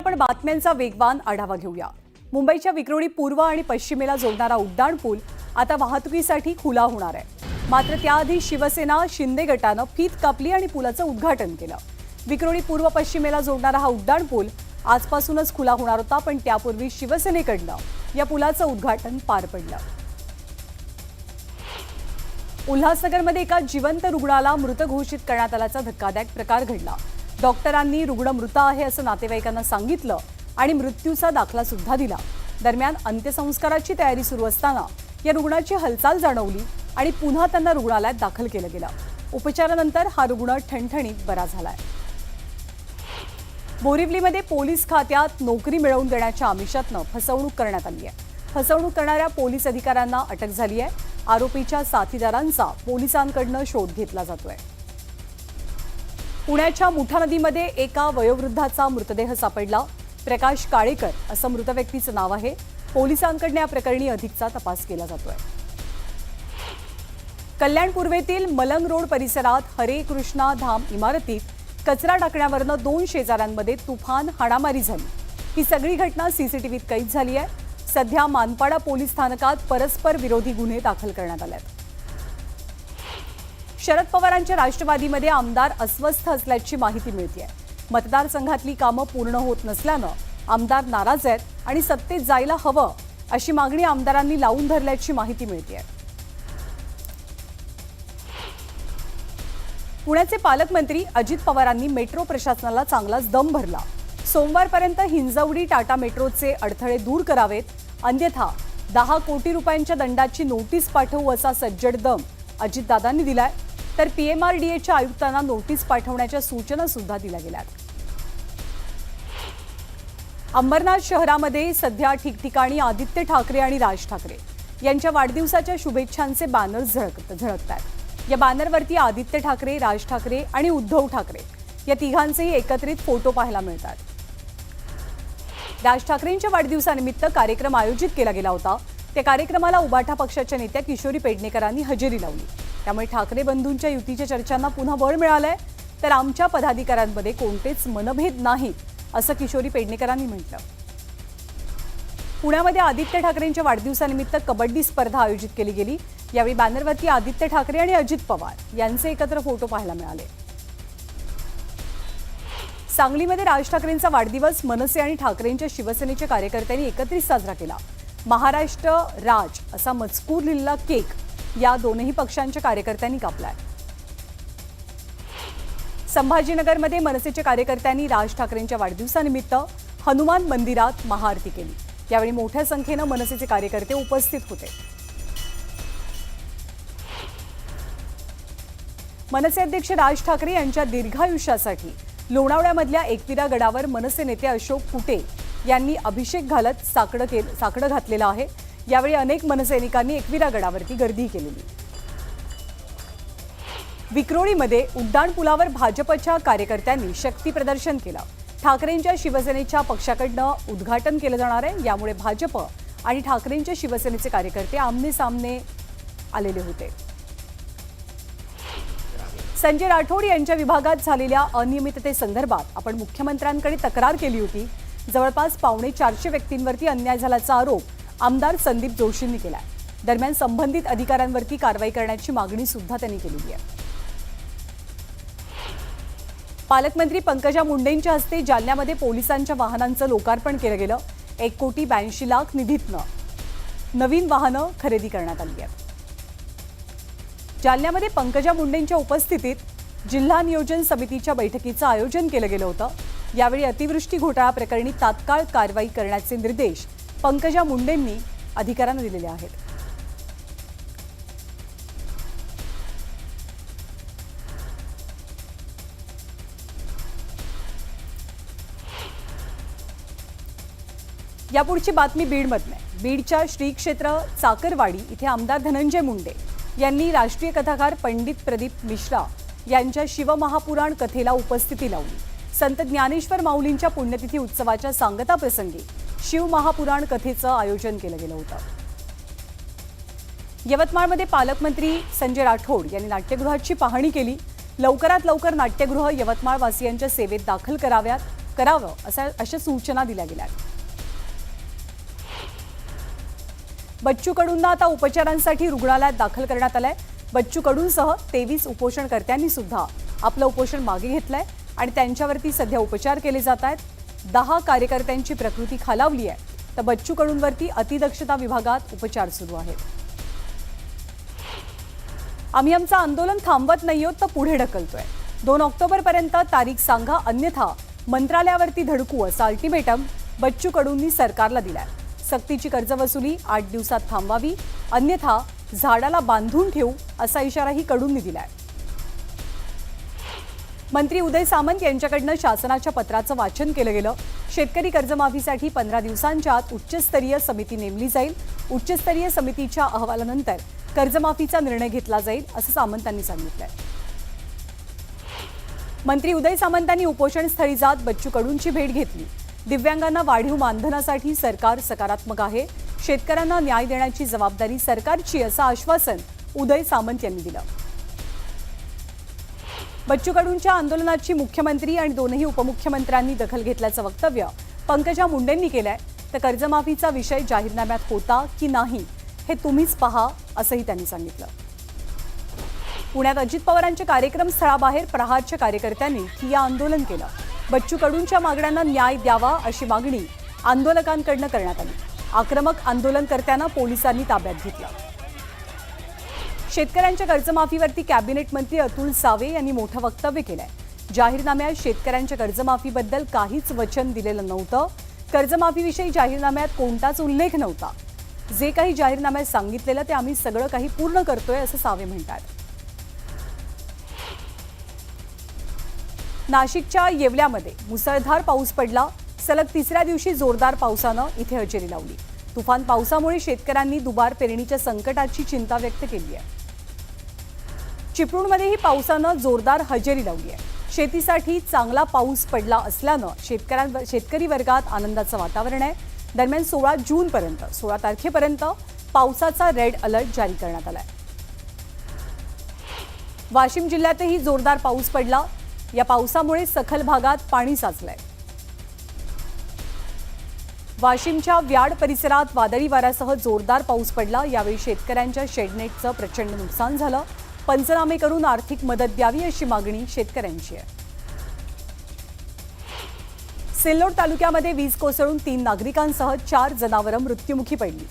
आपण बातम्यांचा वेगवान आढावा घेऊया। मुंबईच्या विक्रोळी पूर्व आणि पश्चिमेला जोडणारा उड्डाण पूल आता वाहतुकीसाठी खुला होणार आहे। मात्र त्याआधी शिवसेना शिंदे गटाने फीत कापली आणि पुलाचं उद्घाटन केलं। विक्रोळी पूर्व पश्चिमेला जोडणारा हा उड्डाण पूल आजपासूनच खुला होणार होता, पण त्यापूर्वी शिवसेनेकडनं या पुलाचं उद्घाटन पार पडलं। उल्हासनगरमध्ये एका जिवंत रुग्णाला मृत घोषित करण्यात आल्याचा धक्कादायक प्रकार घडला। डॉक्टरांनी रुग्ण मृत आहे असं नातेवाईकांना सांगितलं आणि मृत्यूचा दाखला सुद्धा दिला। दरम्यान अंत्यसंस्काराची तयारी सुरू असताना या रुग्णाची हालचाल जाणवली आणि पुन्हा त्यांना रुग्णालयात दाखल केलं गेलं। उपचारानंतर हा रुग्ण ठणठणीत बरा झालाय। बोरिवलीमध्ये पोलीस खात्यात नोकरी मिळवून देण्याच्या आमिषातनं फसवणूक करण्यात आली आहे। फसवणूक करणाऱ्या पोलीस अधिकाऱ्यांना अटक झाली आहे। आरोपीच्या साथीदारांचा पोलिसांकडून शोध घेतला जातोय। पुण्याच्या मुठा नदीमध्ये एका वयोवृद्धाचा मृतदेह सापडला। प्रकाश काळेकर असं मृत व्यक्तीचं नाव आहे। पोलिसांकडून या प्रकरणी अधिकचा तपास केला जातोय। कल्याण पूर्वेतील मलंग रोड परिसरात हरे कृष्णा धाम इमारतीत कचरा टाकण्यावरनं 2 शेजाऱ्यांमध्ये तुफान हाणामारी झाली। ही सगळी घटना सीसीटीव्हीत कैद झाली आहे। सध्या मानपाडा पोलीस स्थानकात परस्पर विरोधी गुन्हे दाखल करण्यात आले आहेत। शरद पवारांच्या राष्ट्रवादीमध्ये आमदार अस्वस्थ असल्याची माहिती मिळते आहे। मतदारसंघातली कामं पूर्ण होत नसल्यानं आमदार नाराज आहेत आणि सत्तेत जायला हवं अशी मागणी आमदारांनी लावून धरल्याची माहिती मिळते आहे। पुण्याचे पालकमंत्री अजित पवारांनी मेट्रो प्रशासनाला चांगलाच दम भरला। सोमवारपर्यंत हिंजवडी टाटा मेट्रोचे अडथळे दूर करावेत, अन्यथा 10 कोटी रुपयांच्या दंडाची नोटीस पाठवू असा सज्जड दम अजितदादांनी दिलाय। तर पीएमआरडीएच्या आयुक्तांना नोटीस पाठवण्याच्या सूचना सुद्धा दिल्या गेल्यात। अंबरनाथ शहरामध्ये सध्या ठिकठिकाणी आदित्य ठाकरे आणि राज ठाकरे यांच्या वाढदिवसाच्या शुभेच्छांचे बॅनर झळकतात। या बॅनरवरती आदित्य ठाकरे, राज ठाकरे आणि उद्धव ठाकरे या तिघांचेही एकत्रित फोटो पाहायला मिळतात। राज ठाकरेंच्या वाढदिवसानिमित्त कार्यक्रम आयोजित केला गेला होता। त्या कार्यक्रमाला उबाठा पक्षाच्या नेत्या किशोरी पेडणेकरांनी हजेरी लावली। त्यामुळे ठाकरे बंधूंच्या युतीच्या चर्चांना पुन्हा बळ मिळालंय। तर आमच्या पदाधिकाऱ्यांमध्ये कोणतेच मनभेद नाहीत असं किशोरी पेडणेकरांनी म्हटलं। पुण्यामध्ये आदित्य ठाकरेंच्या वाढदिवसानिमित्त कबड्डी स्पर्धा आयोजित केली गेली। यावेळी बॅनरवरती आदित्य ठाकरे आणि अजित पवार यांचे एकत्र फोटो पाहायला मिळाले। सांगलीमध्ये राज ठाकरेंचा वाढदिवस मनसे आणि ठाकरेंच्या शिवसेनेच्या कार्यकर्त्यांनी एकत्रित साजरा केला। महाराष्ट्र राज असा मजकूर लिहिलेला केक या दोनही पक्षांच्या कार्यकर्त्यांनी कापलाय। संभाजीनगरमध्ये मनसेच्या कार्यकर्त्यांनी राज ठाकरेंच्या वाढदिवसानिमित्त हनुमान मंदिरात महाआरती केली। यावेळी मोठ्या संख्येने मनसेचे कार्यकर्ते उपस्थित होते। मनसे अध्यक्ष राज ठाकरे यांच्या दीर्घायुष्यासाठी लोणावळ्यामधल्या एकविरा गडावर मनसे नेते अशोक कुटे यांनी अभिषेक घालत साकडं घातलेलं आहे। यावेळी अनेक मनसैनिकांनी एकविरा गडावरती गर्दी केलेली। विक्रोळीमध्ये उड्डाण पुलावर भाजपच्या कार्यकर्त्यांनी शक्ती प्रदर्शन केलं। ठाकरेंच्या शिवसेनेच्या पक्षाकडनं उद्घाटन केलं जाणार आहे। यामुळे भाजप आणि ठाकरेंच्या शिवसेनेचे कार्यकर्ते आमने सामने आलेले होते। संजय राठोड यांच्या विभागात झालेल्या अनियमिततेसंदर्भात आपण मुख्यमंत्र्यांकडे तक्रार केली होती। जवळपास 450 व्यक्तींवरती अन्याय झाल्याचा आरोप आमदार संदीप जोशींनी केलाय। दरम्यान संबंधित अधिकाऱ्यांवरती कारवाई करण्याची मागणी सुद्धा त्यांनी केली आहे। पालकमंत्री पंकजा मुंडेंच्या हस्ते जालन्यामध्ये पोलिसांच्या वाहनांचं लोकार्पण केलं गेलं। 1,82,00,000 निधीतनं नवीन वाहनं खरेदी करण्यात आली आहेत। जालन्यामध्ये पंकजा मुंडेंच्या उपस्थितीत जिल्हा नियोजन समितीच्या बैठकीचं आयोजन केलं गेलं होतं। यावेळी अतिवृष्टी घोटाळा प्रकरणी तात्काळ कारवाई करण्याचे निर्देश पंकजा मुंडेंनी अधिकाऱ्यांना दिलेले आहेत। यापुढची बातमी बीडमधून आहे। बीडच्या श्री क्षेत्र चाकरवाडी इथे आमदार धनंजय मुंडे यांनी राष्ट्रीय कथाकार पंडित प्रदीप मिश्रा यांच्या शिवमहापुराण कथेला उपस्थिती लावली। संत ज्ञानेश्वर माऊलींच्या पुण्यतिथी उत्सवाच्या सांगताप्रसंगी शिवमहापुराण कथेचं आयोजन केलं गेलं होतं। यवतमाळमध्ये पालकमंत्री संजय राठोड यांनी नाट्यगृहाची पाहणी केली। लवकरात लवकर नाट्यगृह यवतमाळ वासियांच्या सेवेत दाखल कराव्यात। करावं अशा सूचना दिल्या गेल्या. बच्चू कडूंना आता उपचारांसाठी रुग्णालयात दाखल करण्यात आलंय. बच्चू कडूंसह 23 उपोषणकर्त्यांनी सुद्धा आपलं उपोषण मागे घेतलंय आणि त्यांच्यावरती सध्या उपचार केले जात आहेत. 10 कार्यकर्त्यांची प्रकृती खालावली आहे, तर बच्चू कडूंवरती अतिदक्षता विभागात उपचार सुरू आहेत. आम्ही आमचं आंदोलन थांबवत नाही आहोत, तर पुढे ढकलतोय. 2 ऑक्टोबरपर्यंत तारीख सांगा, अन्यथा मंत्रालयावरती धडकू असा अल्टिमेटम बच्चू कडूंनी सरकारला दिलाय. सक्तीची कर्जवसुली 8 दिवसात थांबवावी, अन्यथा झाडाला बांधून ठेवू असा इशाराही कडूंनी दिलाय. मंत्री उदय सामंत यांच्याकडनं शासनाच्या पत्राचं वाचन केलं गेलं. शेतकरी कर्जमाफीसाठी 15 दिवसांच्या आत उच्चस्तरीय समिती नेमली जाईल. उच्चस्तरीय समितीच्या अहवालानंतर कर्जमाफीचा निर्णय घेतला जाईल असं सामंतांनी सांगितलंय. मंत्री उदय सामंतांनी उपोषणस्थळी जात बच्चू कडूंची भेट घेतली. दिव्यांगांना वाढीव मानधनासाठी सरकार सकारात्मक आहे. शेतकऱ्यांना न्याय देण्याची जबाबदारी सरकारची असं आश्वासन उदय सामंत यांनी दिलं. बच्चू कडूंच्या आंदोलनाची मुख्यमंत्री आणि 2ही उपमुख्यमंत्र्यांनी दखल घेतल्याचं वक्तव्य पंकजा मुंडेंनी केलंय. तर कर्जमाफीचा विषय जाहीरनाम्यात होता की नाही हे तुम्हीच पहा असंही त्यांनी सांगितलं. पुण्यात अजित पवारांच्या कार्यक्रम स्थळाबाहेर प्रहारच्या कार्यकर्त्यांनी ठिय्या आंदोलन केलं. बच्चू कडूंच्या मागण्यांना न्याय द्यावा अशी मागणी आंदोलकांकडनं करण्यात आली. आक्रमक आंदोलनकर्त्यांना पोलिसांनी ताब्यात घेतलं. शेतकऱ्यांच्या कर्जमाफीवरती कॅबिनेट मंत्री अतुल सावे यांनी मोठं वक्तव्य केलंय. जाहीरनाम्यात शेतकऱ्यांच्या कर्जमाफीबद्दल काहीच वचन दिलेलं नव्हतं. कर्जमाफीविषयी जाहीरनाम्यात कोणताच उल्लेख नव्हता. जे काही जाहीरनाम्यात सांगितलेलं ते आम्ही सगळं काही पूर्ण करतोय असं सावे म्हणतात. नाशिकच्या येवल्यामध्ये मुसळधार पाऊस पडला. सलग 3ऱ्या दिवशी जोरदार पावसानं इथे हजेरी लावली. तुफान पावसामुळे शेतकऱ्यांनी दुबार पेरणीच्या संकटाची चिंता व्यक्त केली आहे. चिपळूणमध्येही पावसानं जोरदार हजेरी लावली आहे. शेतीसाठी चांगला पाऊस पडला असल्यानं शेतकरी वर्गात आनंदाचं वातावरण आहे. दरम्यान 16 तारखेपर्यंत पावसाचा रेड अलर्ट जारी करण्यात आलाय. वाशिम जिल्ह्यातही जोरदार पाऊस पडला. या पावसामुळे सखल भागात पाणी साचलंय. वाशिमच्या व्याड परिसरात वादळी वाऱ्यासह जोरदार पाऊस पडला. यावेळी शेतकऱ्यांच्या शेडनेटचं प्रचंड नुकसान झालं. पंचनामे करून आर्थिक मदत द्यावी अशी मागणी शेतकऱ्यांची आहे. सिल्लोड तालुक्यामध्ये वीज कोसळून 3 नागरिकांसह 4 जनावरं मृत्युमुखी पडली.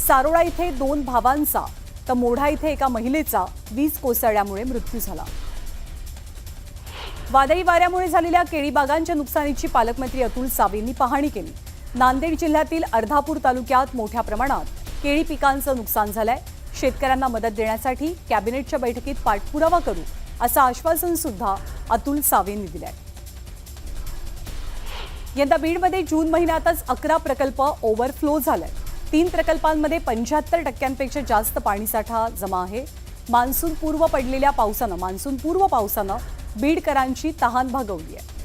सारोळा इथे 2 भावांचा तर मोढा इथे एका महिलेचा वीज कोसळल्यामुळे मृत्यू झाला. वादळी वाऱ्यामुळे झालेल्या केळी बागांच्या नुकसानीची पालकमंत्री अतुल सावेंनी पाहणी केली. नांदेड जिल्ह्यातील अर्धापूर तालुक्यात मोठ्या प्रमाणात केळी पिकांचं नुकसान झालंय. शेतकऱ्यांना मदत देण्यासाठी कॅबिनेटच्या बैठकीत पाठपुरावा करू असं आश्वासन सुद्धा अतुल सावेंनी दिलंय. यंदा बीडमध्ये जून महिन्यातच 11 प्रकल्प ओव्हरफ्लो झालाय. 3 प्रकल्पांमध्ये 75% जास्त पाणीसाठा जमा आहे. मान्सूनपूर्व पावसानं बीडकरांची तहान भागवली आहे.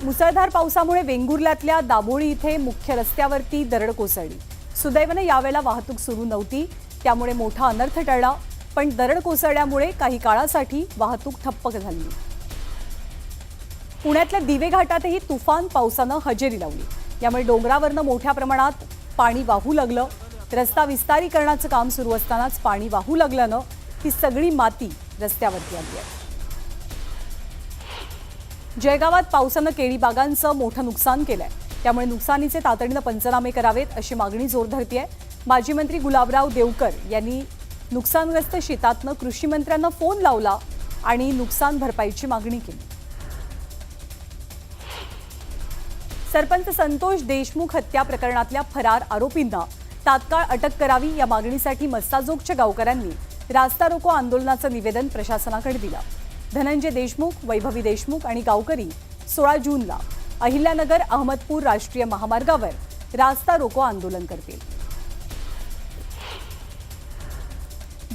मुसळधार पावसामुळे वेंगुर्ल्यातल्या दाभोळी इथे मुख्य रस्त्यावरती दरड कोसळली. सुदैवाने यावेळेला वाहतूक सुरू नव्हती, त्यामुळे मोठा अनर्थ टळला. पण दरड कोसळल्यामुळे काही काळासाठी वाहतूक ठप्प झाली. पुण्यातल्या दिवे घाटातही तुफान पावसानं हजेरी लावली. यामुळे डोंगरावरनं मोठ्या प्रमाणात पाणी वाहू लागलं. रस्ता विस्तारीकरणाचं काम सुरू असतानाच पाणी वाहू लागल्यानं ही सगळी माती रस्त्यावरती आली आहे. जळगावात पावसानं केळी बागांचं मोठं नुकसान केलंय. त्यामुळे नुकसानीचे तातडीनं पंचनामे करावेत अशी मागणी जोर धरतेय. माजी मंत्री गुलाबराव देवकर यांनी नुकसानग्रस्त शेतातनं कृषी मंत्र्यांना फोन लावला आणि नुकसान भरपाईची मागणी केली. सरपंच संतोष देशमुख हत्या प्रकरणातल्या फरार आरोपींना तात्काळ अटक करावी या मागणीसाठी मस्साजोगच्या गावकऱ्यांनी रास्ता रोको आंदोलनाचं निवेदन प्रशासनाकडे दिलं. धनंजय देशमुख, वैभवी देशमुख आणि गावकरी 16 जूनला अहिल्यानगर अहमदपूर राष्ट्रीय महामार्गावर रास्ता रोको आंदोलन करतील.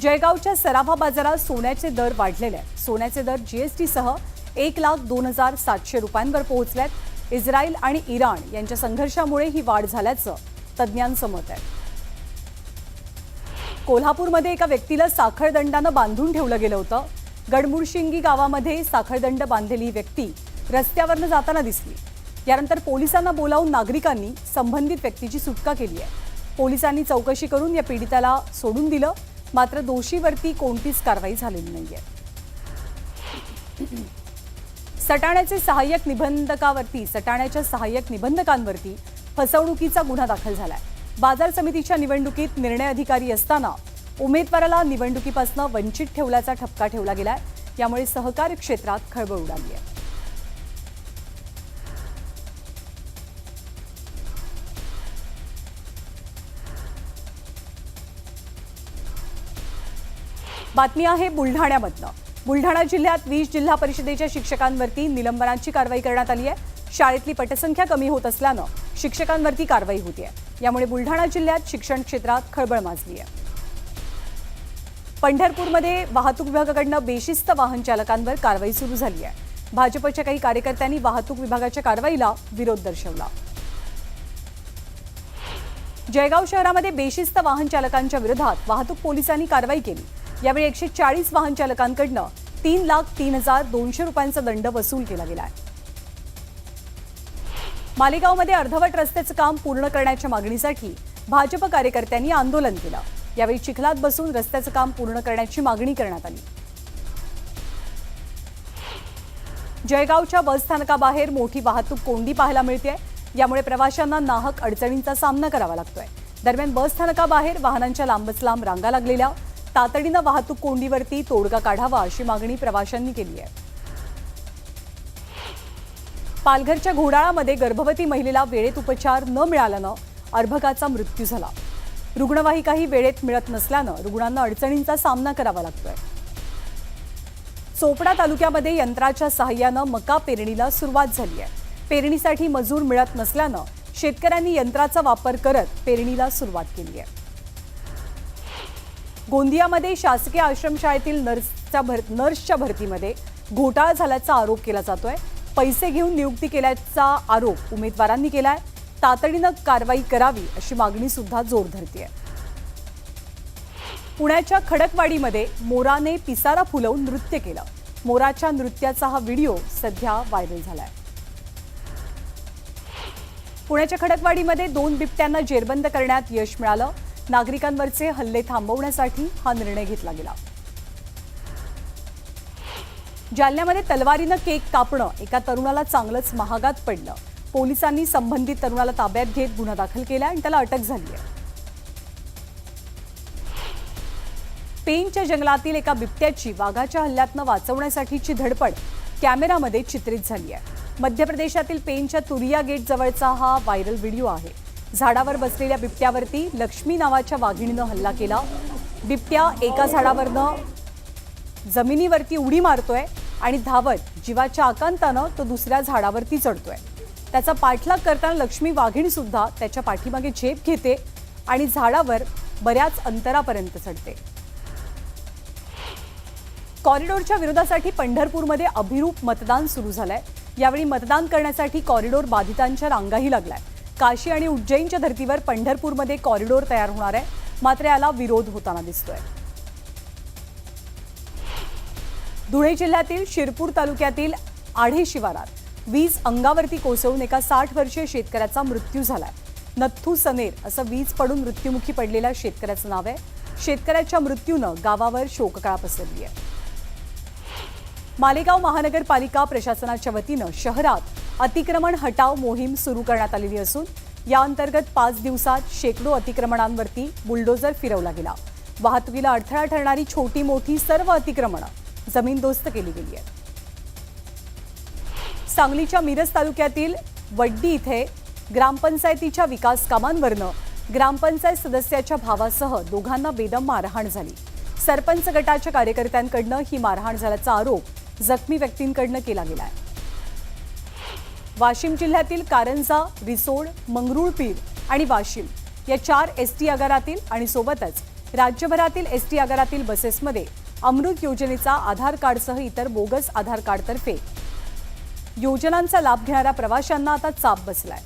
जळगावच्या सराफा बाजारात सोन्याचे दर वाढलेले आहेत. सोन्याचे दर जीएसटीसह 1,02,700 रुपयांवर पोहोचलेत. इस्रायल आणि इराण यांच्या संघर्षामुळे ही वाढ झाल्याचं तज्ज्ञांचं मत आहे. कोल्हापूरमध्ये एका व्यक्तीला साखळदंडानं बांधून ठेवलं गेलं होतं. गडमुडशिंगी गावामध्ये साखळदंड बांधलेली व्यक्ती रस्त्यावरनं जाताना दिसली। यानंतर पोलिसांना बोलावून नागरिकांनी संबंधित व्यक्तीची सुटका केली आहे। पोलिसांनी चौकशी करून या पीडिताला सोडून दिलं, मात्र दोषीवरती कोणतीच कारवाई झालेली नाहीये। सटाण्याच्या सहाय्यक निबंधकांवरती फसवणुकीचा गुन्हा दाखल झालाय। बाजार समितीच्या निवडणुकीत निर्णय अधिकारी असताना उमेदवाराला निवडणुकीपासून वंचित ठेवल्याचा ठपका ठेवला गेलाय। यामुळे सहकारी क्षेत्रात खळबळ उडाली आहे। बातमी आहे बुलढाण्यामधनं। बुलढाणा जिल्ह्यात 20 जिल्हा परिषदेच्या शिक्षकांवरती निलंबनाची कारवाई करण्यात आली आहे। शाळेतली पटसंख्या कमी होत असल्यानं शिक्षकांवरती कारवाई होते आहे। यामुळे बुलढाणा जिल्ह्यात शिक्षण क्षेत्रात खळबळ माजली आहे। पंढरपूरमध्ये वाहतूक विभागाकडून बेशिस्त वाहन चालकांवर कारवाई सुरू झाली आहे। भाजपच्या काही कार्यकर्त्यांनी वाहतूक विभागाच्या कारवाईला विरोध दर्शवला। जळगाव शहरामध्ये बेशिस्त वाहन चालकांच्या विरोधात वाहतूक पोलिसांनी कारवाई केली। यावेळी 140 वाहन चालकांकडून 3,03,200 रुपयांचा दंड वसूल केला गेला आहे। मालेगावमध्ये अर्धवट रस्त्याचं काम पूर्ण करण्याच्या मागणीसाठी भाजप कार्यकर्त्यांनी आंदोलन केलं। यावेळी चिखलात बसून रस्त्याचं काम पूर्ण करण्याची मागणी करण्यात आली। जळगावच्या बसस्थानकाबाहेर मोठी वाहतूक कोंडी पाहायला मिळते। यामुळे प्रवाशांना नाहक अडचणींचा सामना करावा लागतोय। दरम्यान बसस्थानकाबाहेर वाहनांच्या लांबच लांब रांगा लागलेल्या, तातडीनं वाहतूक कोंडीवरती तोडगा काढावा अशी मागणी प्रवाशांनी केली आहे। पालघरच्या घोडाळामध्ये गर्भवती महिलेला वेळेत उपचार न मिळाल्यानं अर्भकाचा मृत्यू झाला। रुग्णवाहिकाही वेळेत मिळत नसल्यानं रुग्णांना अडचणींचा सामना करावा लागतोय। चोपडा तालुक्यामध्ये यंत्राच्या सहाय्यानं मका पेरणीला सुरुवात झाली आहे। पेरणीसाठी मजूर मिळत नसल्यानं शेतकऱ्यांनी यंत्राचा वापर करत पेरणीला सुरुवात केली आहे। गोंदियामध्ये शासकीय आश्रमशाळेतील नर्सच्या भरतीमध्ये घोटाळा झाल्याचा आरोप केला जातोय। पैसे घेऊन नियुक्ती केल्याचा आरोप उमेदवारांनी केलाय। तातडीनं कारवाई करावी अशी मागणी सुद्धा जोर धरतेय। पुण्याच्या खडकवाडीमध्ये मोराने पिसारा फुलवून नृत्य केलं। मोराच्या नृत्याचा हा व्हिडिओ सध्या व्हायरल झालाय। पुण्याच्या खडकवाडीमध्ये 2 बिबट्यांना जेरबंद करण्यात यश मिळालं। नागरिकांवरचे हल्ले थांबवण्यासाठी हा निर्णय घेतला गेला। जालन्यामध्ये तलवारीनं केक कापणं एका तरुणाला चांगलंच महागात पडलं। पोलिसांनी संबंधित तरुणाला ताब्यात घेत गुन्हा दाखल केला आणि त्याला अटक झाली आहे। पेंचच्या जंगलातील एका बिबट्याची वाघाच्या हल्ल्यातनं वाचवण्यासाठीची धडपड कॅमेरामध्ये चित्रित झाली आहे। मध्य प्रदेशातील पेंचच्या तुरिया गेट जवळचा हा व्हायरल व्हिडिओ आहे। झाडावर बसलेल्या बिबट्यावरती लक्ष्मी नावाच्या वाघिणीनं हल्ला केला। बिबट्या एका झाडावरनं जमिनीवरती उडी मारतोय आणि धावत जीवाच्या आकांतानं तो दुसऱ्या झाडावरती चढतोय। त्याचा पाठलाग करताना लक्ष्मी वाघिणी सुद्धा त्याच्या पाठीमागे झेप घेते आणि झाडावर बऱ्याच अंतरापर्यंत चढते। कॉरिडोरच्या विरोधासाठी पंढरपूरमध्ये अभिरूप मतदान सुरू झालंय। यावेळी मतदान करण्यासाठी कॉरिडोर बाधितांच्या रांगाही लागलाय। काशी आणि उज्जैनच्या धर्तीवर पंढरपूरमध्ये कॉरिडोर तयार होणार आहे, मात्र याला विरोध होताना दिसतोय। धुळे जिल्ह्यातील शिरपूर तालुक्यातील आढे शिवारात वीज अंगावरती कोसळून एका 60 वर्षीय शेतकऱ्याचा मृत्यू झालाय। नथू सनेर असं वीज पडून मृत्युमुखी पडलेल्या शेतकऱ्याचं नाव आहे। शेतकऱ्याच्या मृत्यूनं गावावर शोककळा पसरली आहे। मालेगाव महानगरपालिका प्रशासनाच्या वतीनं शहरात अतिक्रमण हटाव मोहीम सुरू करण्यात आलेली असून या अंतर्गत 5 दिवसात शेकडो अतिक्रमणांवरती बुलडोजर फिरवला गेला। वाहतुकीला अडथळा ठरणारी छोटी मोठी सर्व अतिक्रमणं जमीनदोस्त केली गेली आहेत। सांगलीच्या मिरज तालुक्यातील वड्डी इथे ग्रामपंचायतीच्या विकास कामांवरनं ग्रामपंचायत सदस्याच्या भावासह दोघांना बेदम मारहाण झाली। सरपंच गटाच्या कार्यकर्त्यांकडनं ही मारहाण झाल्याचा आरोप जखमी व्यक्तींकडनं केला गेलाय। वाशिम जिल्ह्यातील कारंजा, रिसोड, मंगरुळपीर आणि वाशिम या 4 एसटी आगारातील आणि सोबतच राज्यभरातील एसटी आगारातील बसेसमध्ये अमृत योजनेचा आधार कार्डसह इतर बोगस आधार कार्डतर्फे योजनांचा लाभ घेणाऱ्या प्रवाशांना आता चाप बसलाय।